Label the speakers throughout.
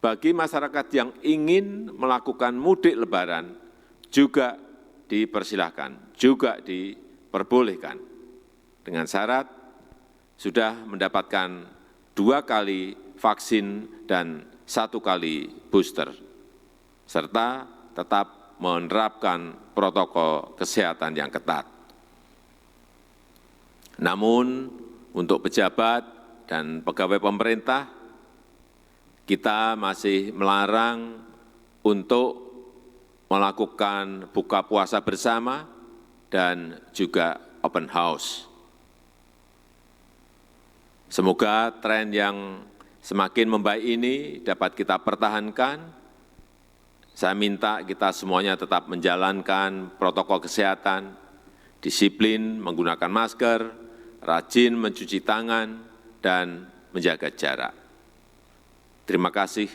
Speaker 1: bagi masyarakat yang ingin melakukan mudik lebaran juga dipersilahkan, juga diperbolehkan. Dengan syarat sudah mendapatkan 2 kali vaksin dan 1 kali booster, serta tetap menerapkan protokol kesehatan yang ketat. Namun, untuk pejabat dan pegawai pemerintah, kita masih melarang untuk melakukan buka puasa bersama dan juga open house. Semoga tren yang semakin membaik ini dapat kita pertahankan. Saya minta kita semuanya tetap menjalankan protokol kesehatan, disiplin menggunakan masker, rajin mencuci tangan, dan menjaga jarak. Terima kasih.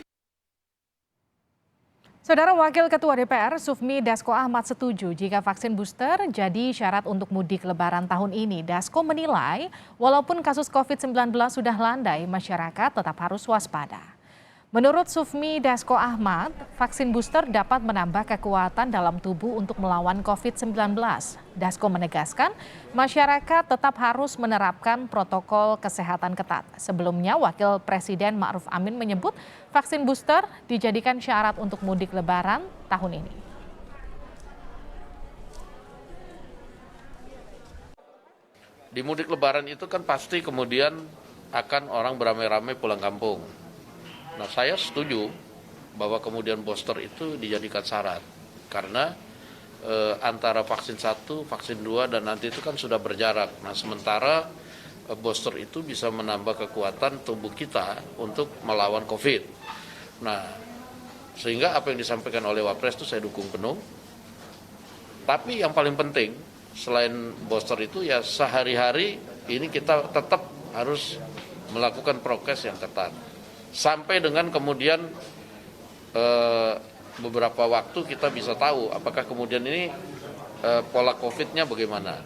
Speaker 2: Saudara Wakil Ketua DPR Sufmi Dasko Ahmad setuju jika vaksin booster jadi syarat untuk mudik lebaran tahun ini. Dasko menilai walaupun kasus COVID-19 sudah landai, masyarakat tetap harus waspada. Menurut Sufmi Dasko Ahmad, vaksin booster dapat menambah kekuatan dalam tubuh untuk melawan COVID-19. Dasko menegaskan, masyarakat tetap harus menerapkan protokol kesehatan ketat. Sebelumnya, Wakil Presiden Ma'ruf Amin menyebut vaksin booster dijadikan syarat untuk mudik lebaran tahun ini.
Speaker 3: Di mudik lebaran itu kan pasti kemudian akan orang beramai-ramai pulang kampung. Nah, saya setuju bahwa kemudian booster itu dijadikan syarat karena antara vaksin 1, vaksin 2 dan nanti itu kan sudah berjarak. Nah, sementara booster itu bisa menambah kekuatan tubuh kita untuk melawan COVID. Nah, sehingga apa yang disampaikan oleh Wapres itu saya dukung penuh. Tapi yang paling penting selain booster itu ya sehari-hari ini kita tetap harus melakukan prokes yang ketat. Sampai dengan kemudian beberapa waktu kita bisa tahu apakah kemudian ini pola COVID-nya bagaimana.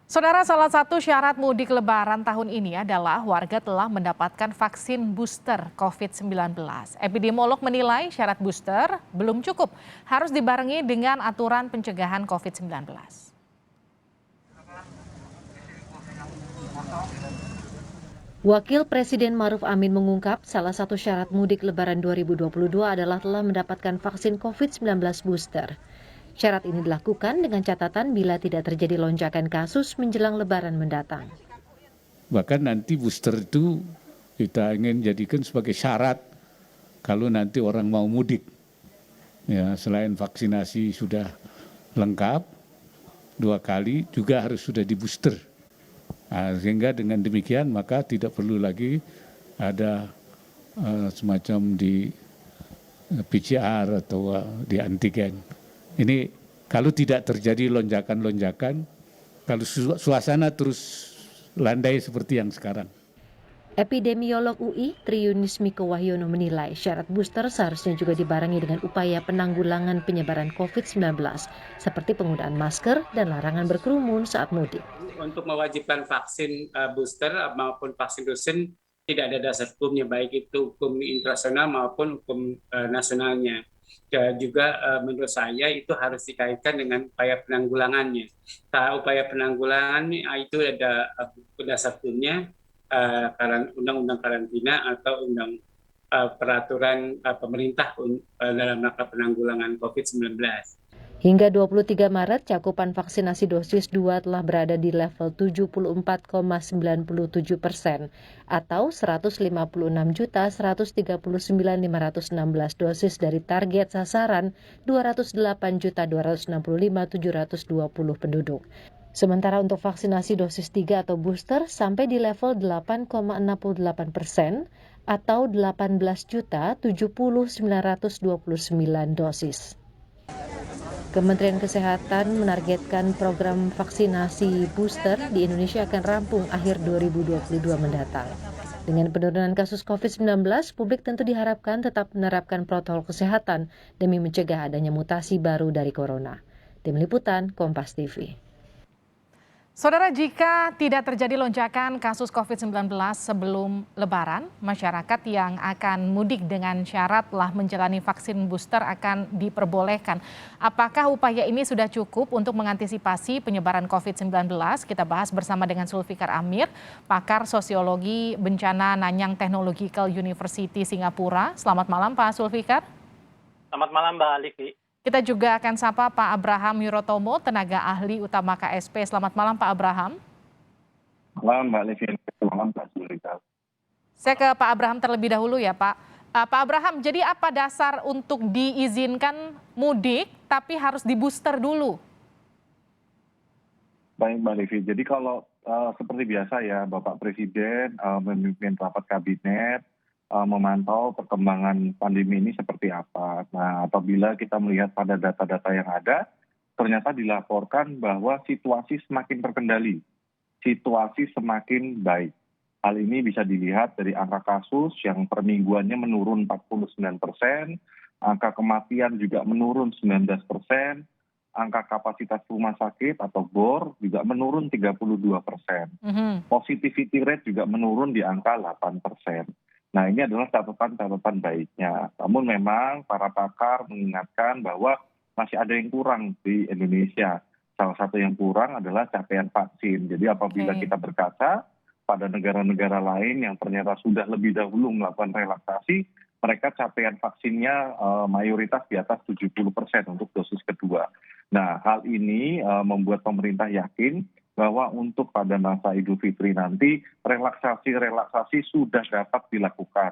Speaker 2: Saudara, salah satu syarat mudik lebaran tahun ini adalah warga telah mendapatkan vaksin booster COVID-19. Epidemiolog menilai syarat booster belum cukup, harus dibarengi dengan aturan pencegahan COVID-19.
Speaker 4: Wakil Presiden Ma'ruf Amin mengungkap salah satu syarat mudik lebaran 2022 adalah telah mendapatkan vaksin COVID-19 booster. Syarat ini dilakukan dengan catatan bila tidak terjadi lonjakan kasus menjelang lebaran mendatang.
Speaker 5: Bahkan nanti booster itu kita ingin jadikan sebagai syarat kalau nanti orang mau mudik. Ya, selain vaksinasi sudah lengkap 2 kali juga harus sudah di booster. Nah, sehingga dengan demikian maka tidak perlu lagi ada semacam di PCR atau di antigen. Ini kalau tidak terjadi lonjakan-lonjakan, kalau suasana terus landai seperti yang sekarang.
Speaker 4: Epidemiolog UI Triunis Miko Wahyono menilai syarat booster seharusnya juga dibarengi dengan upaya penanggulangan penyebaran COVID-19 seperti penggunaan masker dan larangan berkerumun saat mudik.
Speaker 6: Untuk mewajibkan vaksin booster maupun vaksin dosen tidak ada dasar hukumnya, baik itu hukum internasional maupun hukum nasionalnya. Juga menurut saya itu harus dikaitkan dengan upaya penanggulangannya. Upaya penanggulangan itu ada dasar hukumnya, undang-undang karantina atau peraturan pemerintah dalam rangka penanggulangan COVID-19.
Speaker 4: Hingga 23 Maret, cakupan vaksinasi dosis 2 telah berada di level 74,97% atau 156.139.516 dosis dari target sasaran 208.265.720 penduduk. Sementara untuk vaksinasi dosis 3 atau booster sampai di level 8,68% atau 18.070.929 dosis. Kementerian Kesehatan menargetkan program vaksinasi booster di Indonesia akan rampung akhir 2022 mendatang. Dengan penurunan kasus COVID-19, publik tentu diharapkan tetap menerapkan protokol kesehatan demi mencegah adanya mutasi baru dari corona. Tim Liputan, Kompas TV.
Speaker 2: Saudara, jika tidak terjadi lonjakan kasus COVID-19 sebelum Lebaran, masyarakat yang akan mudik dengan syarat telah menjalani vaksin booster akan diperbolehkan. Apakah upaya ini sudah cukup untuk mengantisipasi penyebaran COVID-19? Kita bahas bersama dengan Zulfikar Amir, pakar sosiologi bencana Nanyang Technological University Singapura. Selamat malam Pak Zulfikar.
Speaker 7: Selamat malam Mbak Livi.
Speaker 2: Kita juga akan sapa Pak Abraham Yurotomo, tenaga ahli utama KSP. Selamat malam Pak Abraham.
Speaker 8: Malam Mbak Livi, selamat Pak Zulfikar.
Speaker 2: Saya ke Pak Abraham terlebih dahulu ya Pak. Pak Abraham, jadi apa dasar untuk diizinkan mudik tapi harus di booster dulu?
Speaker 8: Baik Mbak Livi, jadi kalau seperti biasa ya Bapak Presiden memimpin rapat kabinet, memantau perkembangan pandemi ini seperti apa. Nah, apabila kita melihat pada data-data yang ada, ternyata dilaporkan bahwa situasi semakin terkendali, situasi semakin baik. Hal ini bisa dilihat dari angka kasus yang per mingguannya menurun 49%, angka kematian juga menurun 19%, angka kapasitas rumah sakit atau BOR juga menurun 32%. Positivity rate juga menurun di angka 8%. Nah, ini adalah catatan-catatan baiknya. Namun memang para pakar mengingatkan bahwa masih ada yang kurang di Indonesia. Salah satu yang kurang adalah capaian vaksin. Jadi apabila kita berkaca pada negara-negara lain yang ternyata sudah lebih dahulu melakukan relaksasi, mereka capaian vaksinnya mayoritas di atas 70% untuk dosis kedua. Nah, hal ini membuat pemerintah yakin bahwa untuk pada masa Idul Fitri nanti relaksasi sudah dapat dilakukan.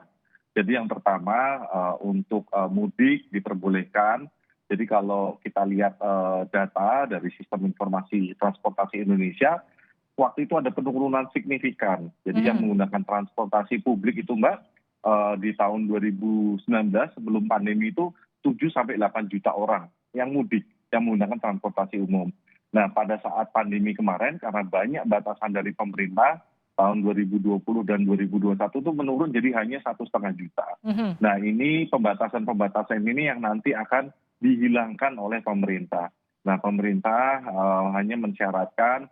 Speaker 8: Jadi yang pertama untuk mudik diperbolehkan. Jadi kalau kita lihat data dari Sistem Informasi Transportasi Indonesia, waktu itu ada penurunan signifikan. Jadi yang menggunakan transportasi publik itu Mbak, di tahun 2019 sebelum pandemi itu 7-8 juta orang yang mudik, yang menggunakan transportasi umum. Nah, pada saat pandemi kemarin karena banyak batasan dari pemerintah tahun 2020 dan 2021 itu menurun jadi hanya 1,5 juta. Nah, ini pembatasan ini yang nanti akan dihilangkan oleh pemerintah. Nah, pemerintah hanya mensyaratkan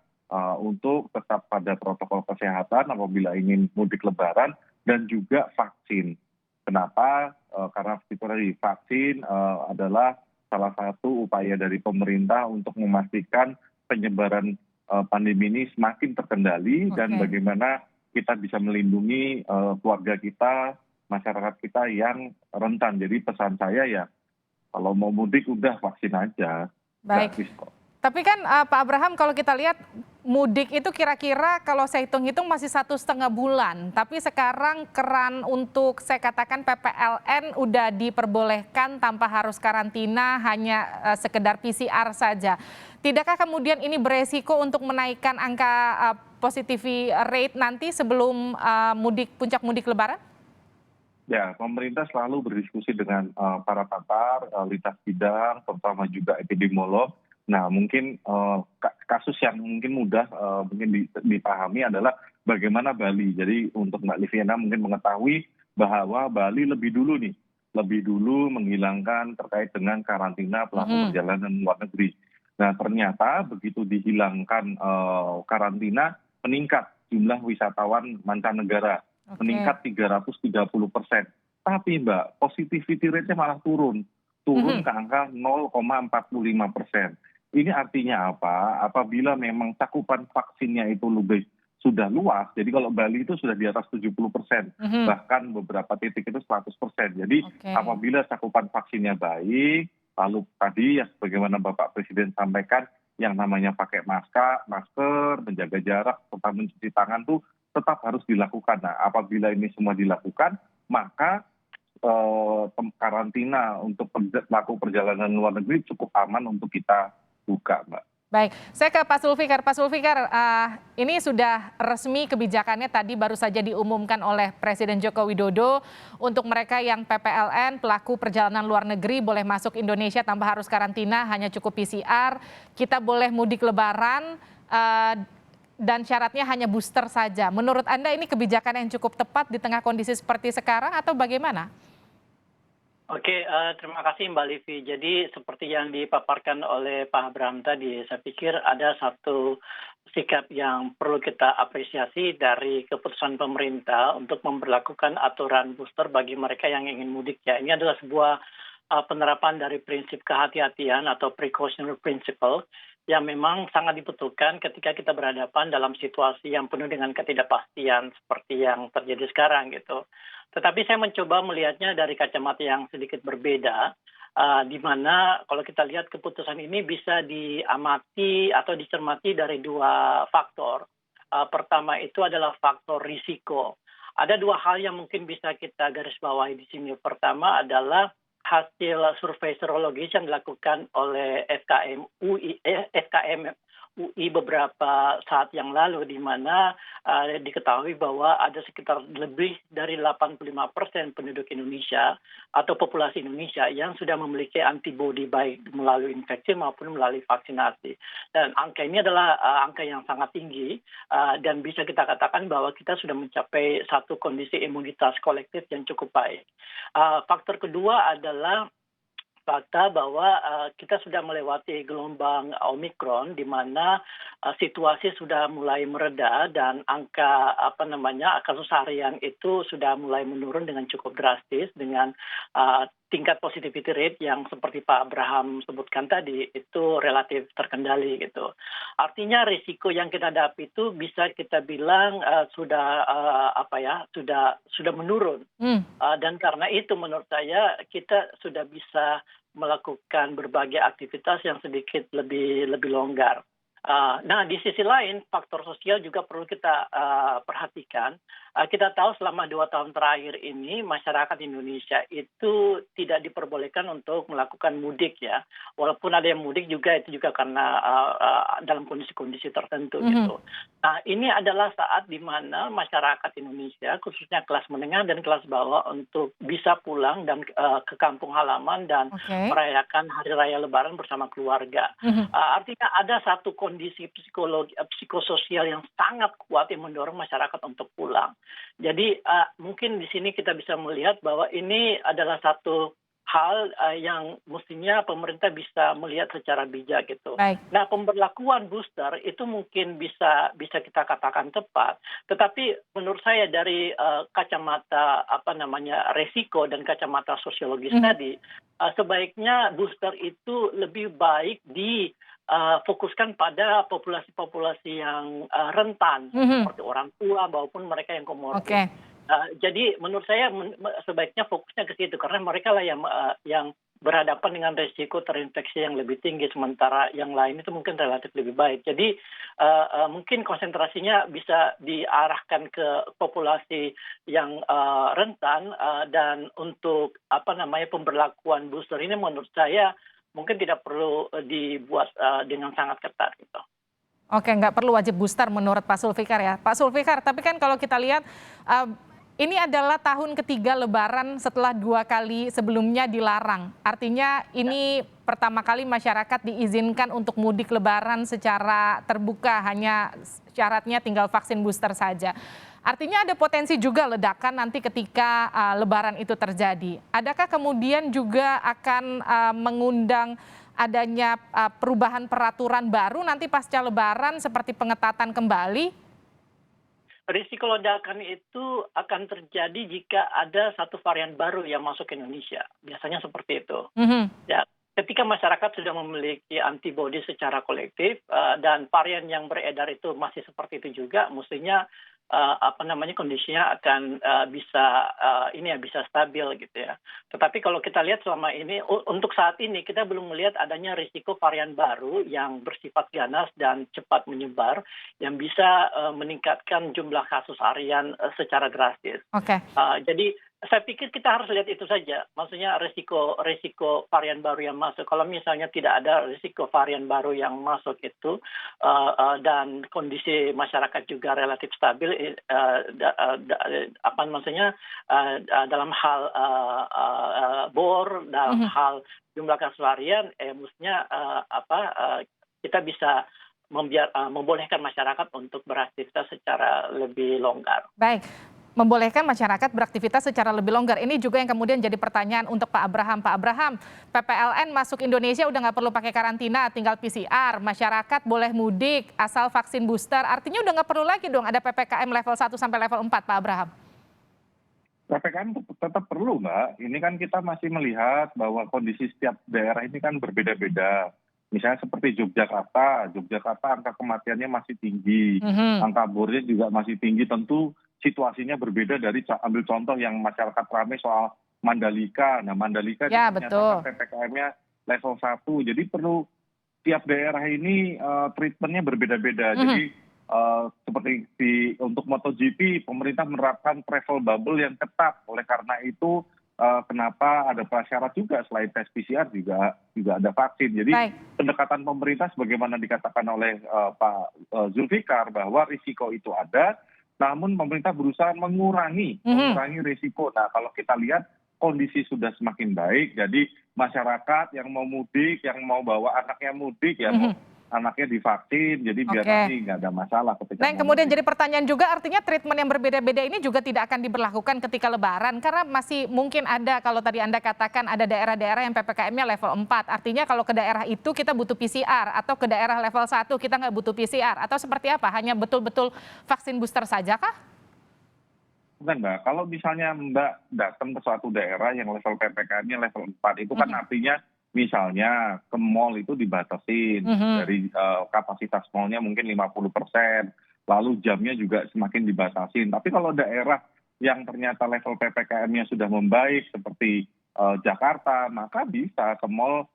Speaker 8: untuk tetap pada protokol kesehatan apabila ingin mudik Lebaran dan juga vaksin. Kenapa? Karena itu tadi vaksin adalah salah satu upaya dari pemerintah untuk memastikan penyebaran pandemi ini semakin terkendali dan bagaimana kita bisa melindungi keluarga kita, masyarakat kita yang rentan. Jadi pesan saya ya, kalau mau mudik udah vaksin aja.
Speaker 2: Baik. Tapi kan Pak Abraham, kalau kita lihat mudik itu kira-kira kalau saya hitung-hitung masih 1,5 bulan. Tapi sekarang keran untuk saya katakan PPLN udah diperbolehkan tanpa harus karantina, hanya sekedar PCR saja. Tidakkah kemudian ini beresiko untuk menaikkan angka positivity rate nanti sebelum puncak mudik Lebaran?
Speaker 8: Ya, pemerintah selalu berdiskusi dengan para pakar, lintas bidang, terutama juga epidemiolog. Nah, mungkin kasus yang mungkin mudah mungkin dipahami adalah bagaimana Bali. Jadi untuk Mbak Liviana mungkin mengetahui bahwa Bali lebih dulu menghilangkan terkait dengan karantina pelaku perjalanan luar negeri. Nah, ternyata begitu dihilangkan karantina, meningkat jumlah wisatawan mancanegara, meningkat 330%. Tapi Mbak, positivity rate-nya malah turun ke angka 0,45%. Ini artinya apa? Apabila memang cakupan vaksinnya itu sudah luas, jadi kalau Bali itu sudah di atas 70%, bahkan beberapa titik itu 100%. Jadi apabila cakupan vaksinnya baik, lalu tadi ya sebagaimana Bapak Presiden sampaikan, yang namanya pakai masker, menjaga jarak, serta mencuci tangan itu tetap harus dilakukan. Nah, apabila ini semua dilakukan, maka karantina untuk pelaku perjalanan luar negeri cukup aman untuk kita buka, Mbak.
Speaker 2: Baik, saya ke Pak Zulfikar. Pak Zulfikar, ini sudah resmi kebijakannya tadi baru saja diumumkan oleh Presiden Joko Widodo untuk mereka yang PPLN, pelaku perjalanan luar negeri boleh masuk Indonesia tanpa harus karantina, hanya cukup PCR. Kita boleh mudik Lebaran dan syaratnya hanya booster saja. Menurut Anda ini kebijakan yang cukup tepat di tengah kondisi seperti sekarang atau bagaimana?
Speaker 7: Oke, terima kasih Mbak Livi. Jadi seperti yang dipaparkan oleh Pak Abraham tadi, saya pikir ada satu sikap yang perlu kita apresiasi dari keputusan pemerintah untuk memberlakukan aturan booster bagi mereka yang ingin mudik ya. Ini adalah sebuah penerapan dari prinsip kehati-hatian atau precautionary principle yang memang sangat dibutuhkan ketika kita berhadapan dalam situasi yang penuh dengan ketidakpastian seperti yang terjadi sekarang gitu. Tetapi saya mencoba melihatnya dari kacamata yang sedikit berbeda, di mana kalau kita lihat keputusan ini bisa diamati atau dicermati dari dua faktor. Pertama itu adalah faktor risiko. Ada dua hal yang mungkin bisa kita garis bawahi di sini. Pertama adalah hasil survei serologis yang dilakukan oleh FKM UI beberapa saat yang lalu, di mana diketahui bahwa ada sekitar lebih dari 85% penduduk Indonesia atau populasi Indonesia yang sudah memiliki antibodi baik melalui infeksi maupun melalui vaksinasi. Dan angka ini adalah angka yang sangat tinggi dan bisa kita katakan bahwa kita sudah mencapai satu kondisi imunitas kolektif yang cukup baik. Faktor kedua adalah fakta bahwa kita sudah melewati gelombang Omikron, di mana situasi sudah mulai mereda dan angka kasus harian itu sudah mulai menurun dengan cukup drastis, dengan tingkat positivity rate yang seperti Pak Abraham sebutkan tadi itu relatif terkendali gitu. Artinya risiko yang kita hadapi itu bisa kita bilang sudah menurun. Dan karena itu menurut saya kita sudah bisa melakukan berbagai aktivitas yang sedikit lebih longgar. Nah, di sisi lain, faktor sosial juga perlu kita perhatikan. Kita tahu selama 2 tahun terakhir ini, masyarakat Indonesia itu tidak diperbolehkan untuk melakukan mudik ya. Walaupun ada yang mudik juga, itu juga karena dalam kondisi-kondisi tertentu gitu. Nah, ini adalah saat di mana masyarakat Indonesia, khususnya kelas menengah dan kelas bawah, untuk bisa pulang dan ke kampung halaman dan merayakan Hari Raya Lebaran bersama keluarga. Artinya ada satu kondisi psikososial yang sangat kuat yang mendorong masyarakat untuk pulang. Jadi mungkin di sini kita bisa melihat bahwa ini adalah satu hal yang mestinya pemerintah bisa melihat secara bijak gitu.
Speaker 2: Baik.
Speaker 7: Nah, pemberlakuan booster itu mungkin bisa kita katakan tepat, tetapi menurut saya dari kacamata resiko dan kacamata sosiologis tadi, sebaiknya booster itu lebih baik fokuskan pada populasi-populasi yang rentan, seperti orang tua maupun mereka yang komorbid. Jadi menurut saya sebaiknya fokusnya ke situ, karena mereka lah yang berhadapan dengan risiko terinfeksi yang lebih tinggi, sementara yang lain itu mungkin relatif lebih baik. Jadi mungkin konsentrasinya bisa diarahkan ke populasi yang rentan, dan untuk pemberlakuan booster ini menurut saya mungkin tidak perlu dibuat dengan sangat ketat gitu.
Speaker 2: Oke, nggak perlu wajib booster menurut Pak Sulfikar ya. Pak Sulfikar, tapi kan kalau kita lihat ini adalah tahun ketiga Lebaran setelah 2 kali sebelumnya dilarang. Artinya ini pertama kali masyarakat diizinkan untuk mudik Lebaran secara terbuka, hanya syaratnya tinggal vaksin booster saja. Artinya ada potensi juga ledakan nanti ketika Lebaran itu terjadi. Adakah kemudian juga akan mengundang adanya perubahan peraturan baru nanti pasca Lebaran seperti pengetatan kembali?
Speaker 7: Risiko ledakan itu akan terjadi jika ada satu varian baru yang masuk ke Indonesia. Biasanya seperti itu. Ya, ketika masyarakat sudah memiliki antibodi secara kolektif dan varian yang beredar itu masih seperti itu juga, mestinya kondisinya akan bisa stabil gitu ya. Tetapi kalau kita lihat selama ini, untuk saat ini kita belum melihat adanya risiko varian baru yang bersifat ganas dan cepat menyebar, yang bisa meningkatkan jumlah kasus harian secara drastis. Jadi saya pikir kita harus lihat itu saja. Maksudnya risiko varian baru yang masuk. Kalau misalnya tidak ada risiko varian baru yang masuk itu dan kondisi masyarakat juga relatif stabil, dalam hal bor, dalam hal jumlah kasus harian, mestinya kita bisa membolehkan masyarakat untuk beraktivitas secara lebih longgar.
Speaker 2: Baik. membolehkan masyarakat beraktivitas secara lebih longgar. Ini juga yang kemudian jadi pertanyaan untuk Pak Abraham. Pak Abraham, PPLN masuk Indonesia udah nggak perlu pakai karantina, tinggal PCR. Masyarakat boleh mudik asal vaksin booster. Artinya udah nggak perlu lagi dong ada PPKM level 1 sampai level 4, Pak Abraham.
Speaker 8: PPKM tetap perlu, Mbak. Ini kan kita masih melihat bahwa kondisi setiap daerah ini kan berbeda-beda. Misalnya seperti Yogyakarta angka kematiannya masih tinggi, angka bornya juga masih tinggi. Tentu situasinya berbeda dari ambil contoh yang masyarakat ramai soal Mandalika. Nah, Mandalika
Speaker 2: Ya,
Speaker 8: dinyatakan PPKM-nya level 1. Jadi perlu tiap daerah ini treatment-nya berbeda-beda. Jadi seperti untuk MotoGP, pemerintah menerapkan travel bubble yang ketat. Oleh karena itu, kenapa ada prasyarat juga selain tes PCR juga ada vaksin. Jadi pendekatan pemerintah sebagaimana dikatakan oleh Pak Zulfikar bahwa risiko itu ada, namun pemerintah berusaha mengurangi risiko. Nah, kalau kita lihat kondisi sudah semakin baik, jadi masyarakat yang mau mudik, yang mau bawa anaknya mudik, ya mau anaknya divaksin, jadi biar nanti nggak ada masalah ketika.
Speaker 2: Nah, yang kemudian jadi pertanyaan juga, artinya treatment yang berbeda-beda ini juga tidak akan diberlakukan ketika Lebaran, karena masih mungkin ada, kalau tadi Anda katakan ada daerah-daerah yang PPKM-nya level 4, artinya kalau ke daerah itu kita butuh PCR, atau ke daerah level 1 kita nggak butuh PCR, atau seperti apa? Hanya betul-betul vaksin booster saja kah?
Speaker 8: Bukan, Mbak. Kalau misalnya Mbak datang ke suatu daerah yang level PPKM-nya level 4, itu kan artinya misalnya ke mall itu dibatasin dari kapasitas mallnya mungkin 50%, lalu jamnya juga semakin dibatasin. Tapi kalau daerah yang ternyata level PPKM-nya sudah membaik seperti Jakarta, maka bisa ke mall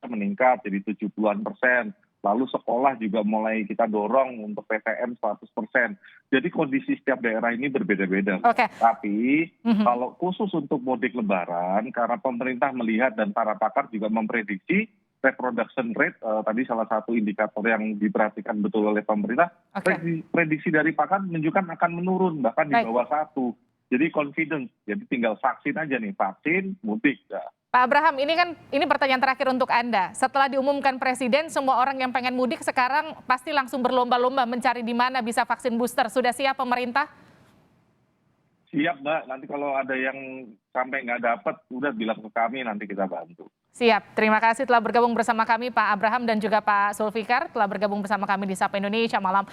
Speaker 8: meningkat jadi 70-an%. Lalu sekolah juga mulai kita dorong untuk PTM 100%. Jadi kondisi setiap daerah ini berbeda-beda. Tapi kalau khusus untuk mudik Lebaran, karena pemerintah melihat dan para pakar juga memprediksi reproduction rate, tadi salah satu indikator yang diperhatikan betul oleh pemerintah, prediksi dari pakar menunjukkan akan menurun, bahkan di bawah 1. Jadi confidence, jadi tinggal vaksin aja nih, vaksin, mudik. Ya.
Speaker 2: Pak Abraham, ini pertanyaan terakhir untuk Anda. Setelah diumumkan Presiden, semua orang yang pengen mudik sekarang pasti langsung berlomba-lomba mencari di mana bisa vaksin booster. Sudah siap pemerintah?
Speaker 8: Siap, Mbak. Nanti kalau ada yang sampai nggak dapat, udah bilang ke kami, nanti kita bantu.
Speaker 2: Siap. Terima kasih telah bergabung bersama kami Pak Abraham dan juga Pak Zulfikar, telah bergabung bersama kami di Sapa Indonesia Malam.